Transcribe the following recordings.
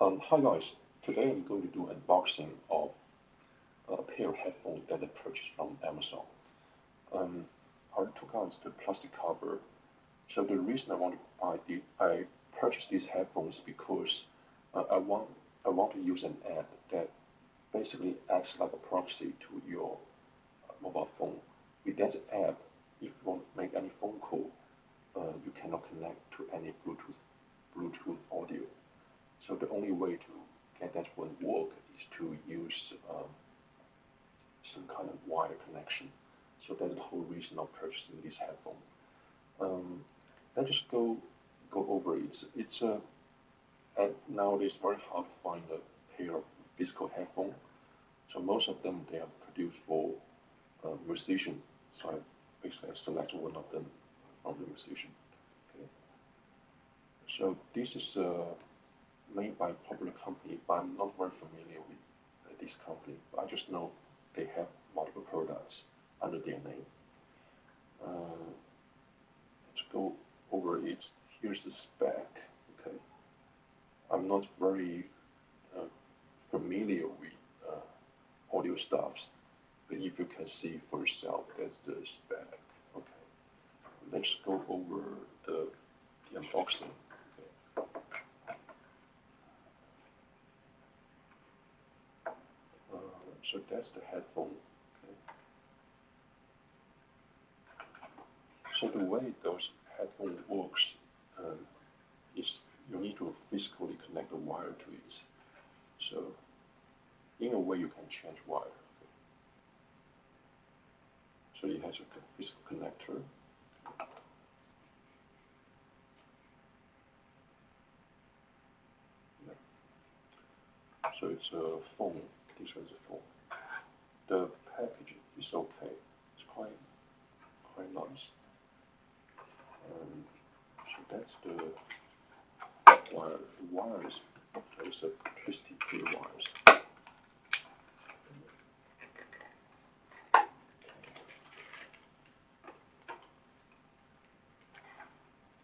Hi guys, today I'm going to do unboxing of a pair of headphones that I purchased from Amazon. I took out the plastic cover. So the reason I purchased these headphones because I want to use an app that basically acts like a proxy to your mobile phone. With that app, if you want to make any phone call, you cannot connect to any Bluetooth audio. So the only way to get that one work is to use some kind of wire connection. So that's the whole reason of purchasing this headphone. Um, let's just go over it. It's nowadays very hard to find a pair of physical headphone. So most of them they are produced for musician. So I basically selected one of them from the musician. Okay. So this is made by a popular company, but I'm not very familiar with this company. I just know they have multiple products under their name. Let's go over it. Here's the spec. Okay, I'm not very familiar with audio stuffs, but if you can see for yourself, that's the spec. Okay, let's go over the unboxing. Okay. So that's the headphone. Okay. So the way those headphone works is you need to physically connect the wire to it. So in a way you can change wire. So it has a physical connector. Yeah. So it's a phone. This one's a phone. The package is okay. It's quite nice. So that's the wire. The wires. There's a twisty pair wires.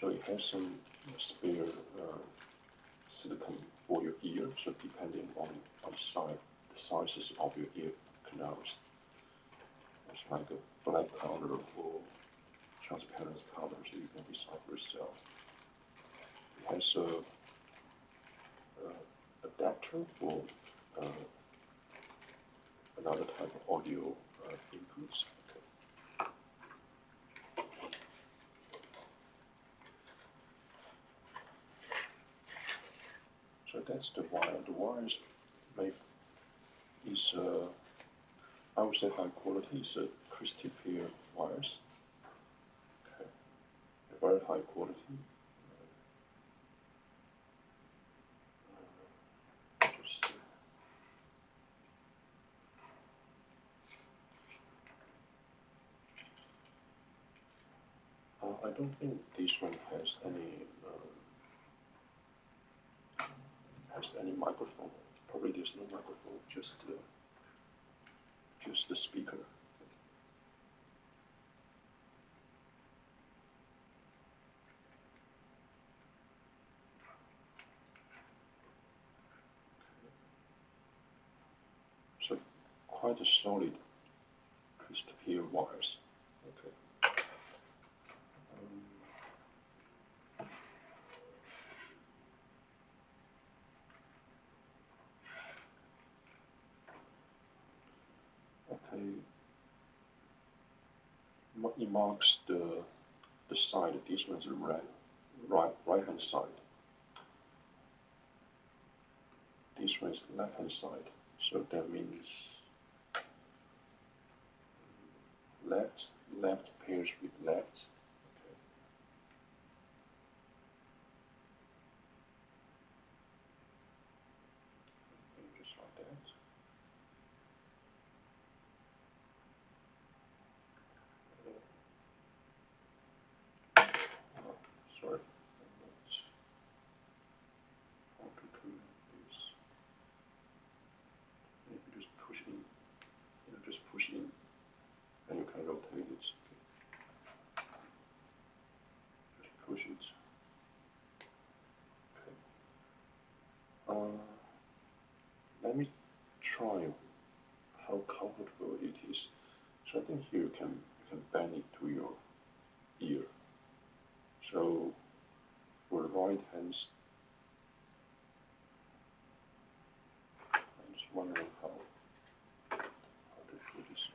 So it has some spare silicone for your ear. So depending on the sizes of your ear canals. It's like a black color or transparent color, so you can decide for yourself. It has a adapter for another type of audio inputs. Okay. So that's the wire. The wire is I would say high quality. It's a crystal clear wires. Okay. Very high quality. I don't think this one has any microphone. Probably there's no microphone, just the speaker. So quite a solid crystal clear wires. Okay. Okay. It marks the side. This one's the right hand side. This one is left hand side. So that means left pairs with left. Okay. Just like that. Sorry. How to do this? Maybe just push in. Just push in, and you can rotate it. Okay. Just push it. Okay. Let me try how comfortable it is. So I think here you can bend it to your ear. So for the right hands, I'm just wondering how to put this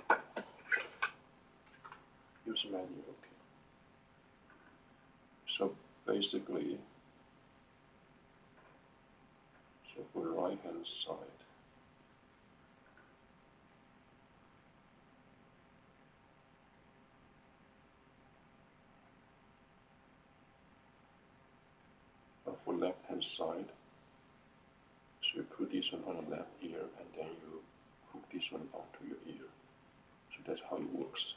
on. Use menu, okay. So basically, so for the right hand side, for left hand side, so you put this one on the left ear and then you hook this one onto your ear. So that's how it works.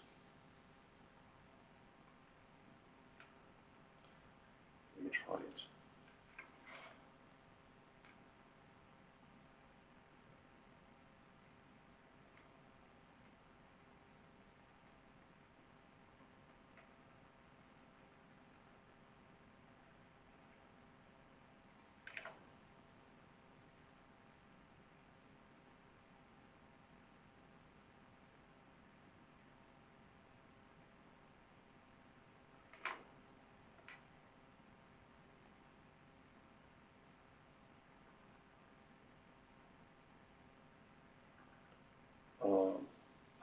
Let me try it.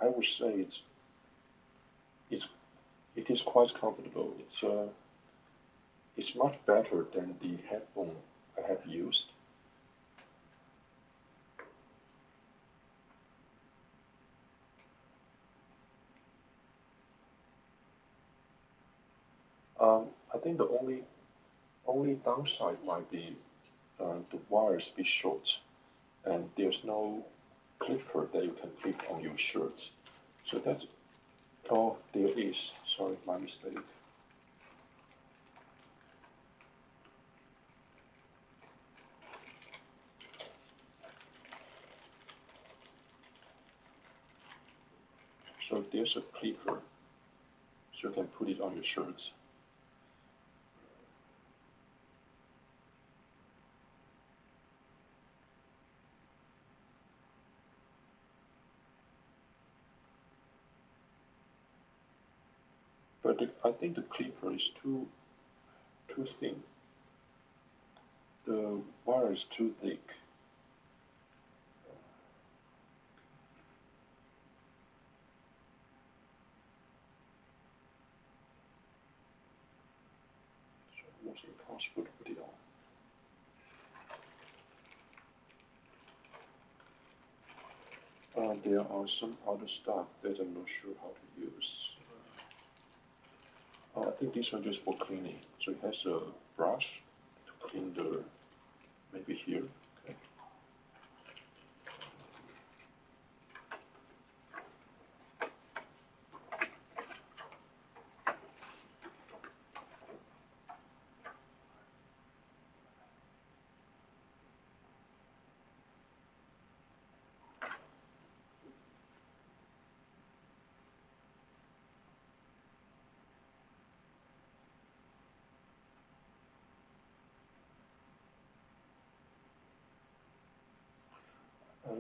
I would say it is quite comfortable. It's much better than the headphone I have used. I think the only downside might be the wires be short, and there's no clipper that you can clip on your shirts. So that's oh, there is. Sorry, my mistake. So there's a clipper, so you can put it on your shirts. But I think the clipper is too thin. The wire is too thick. So almost impossible to put it on. There are some other stuff that I'm not sure how to use. I think this one just for cleaning. So it has a brush to clean the, maybe here. Okay.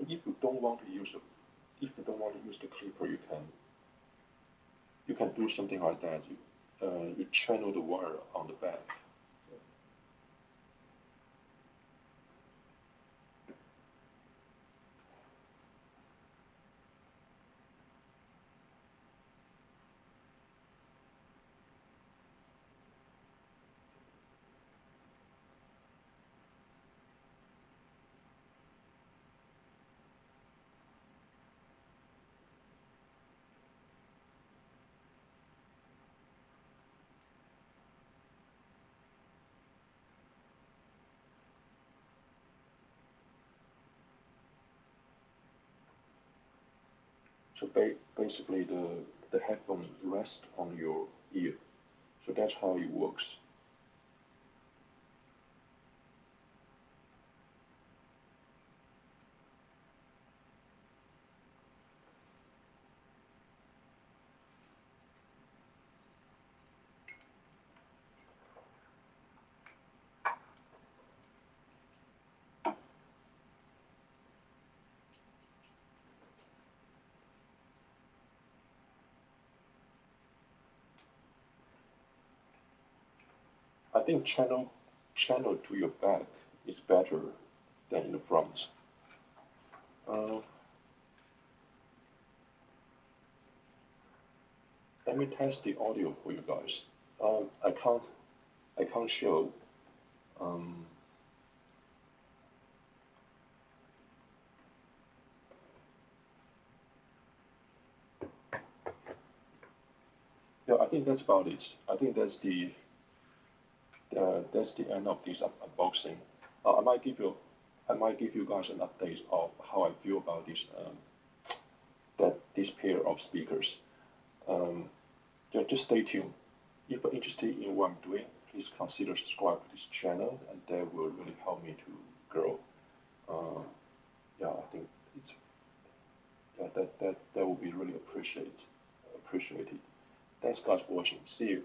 If you don't want to use the clipper, you can do something like that. You channel the wire on the back. So basically, the headphone rests on your ear. So that's how it works. think channel to your back is better than in the front. Uh, Let me test the audio for you guys. I can't show. Um, yeah, I think that's about it. I think that's the end of this unboxing. I might give you guys an update of how I feel about this pair of speakers. Yeah, just stay tuned. If you're interested in what I'm doing, please consider subscribe to this channel, and that will really help me to grow. Yeah, I think it's that will be really appreciated. Thanks guys for watching. See you.